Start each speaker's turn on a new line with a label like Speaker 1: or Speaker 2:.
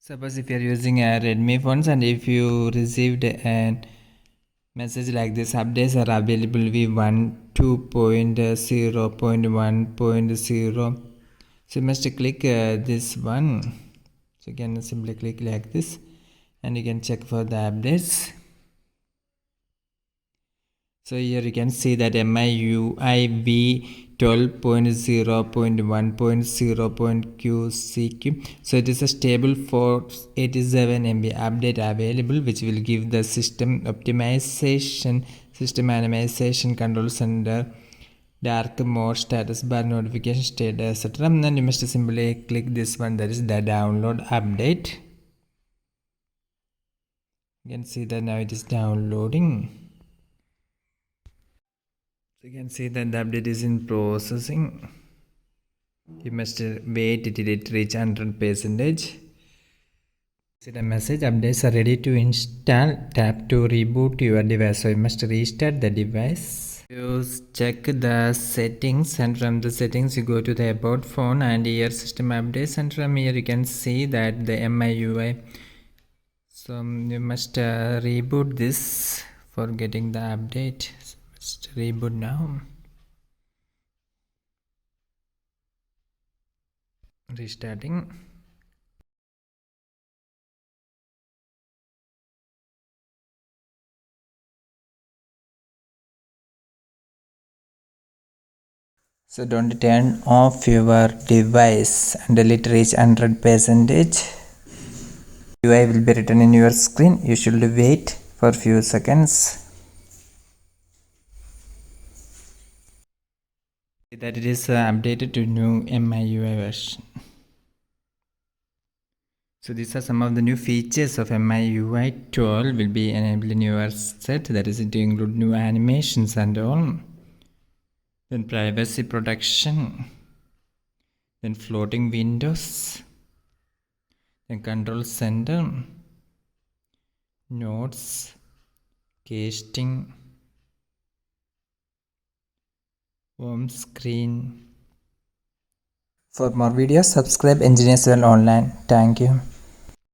Speaker 1: Suppose if you are using a Redmi phones and if you received a message like this, updates are available v1 2.0.1.0. so you must click this one. So you can simply click like this and you can check for the updates. So here you can see that MiUI v12.0.1.0.QCQ. So it is a stable for 87 MB update available, which will give the system optimization, system animation, control center, dark mode, status bar, notification status, etc. And then you must simply click this one, that is the download update. You can see that now it is downloading. So you can see that the update is in processing. You must wait till it reach 100%. See the message, updates are ready to install. Tap to reboot your device. So you must restart the device. You check the settings, and from the settings you go to the about phone and here system updates, and from here you can see that the MIUI. So you must reboot this for getting the update. So just reboot now. Restarting. So don't turn off your device until it reach 100%. UI will be written in your screen. You should wait for few seconds. That it is updated to new MIUI version. So these are some of the new features of MIUI 12 will be enabled in your set. That is to include new animations and all. Then privacy protection. Then floating windows. Then control center. Notes. Casting. Home screen. For more videos, subscribe Engineers Well Online. Thank you.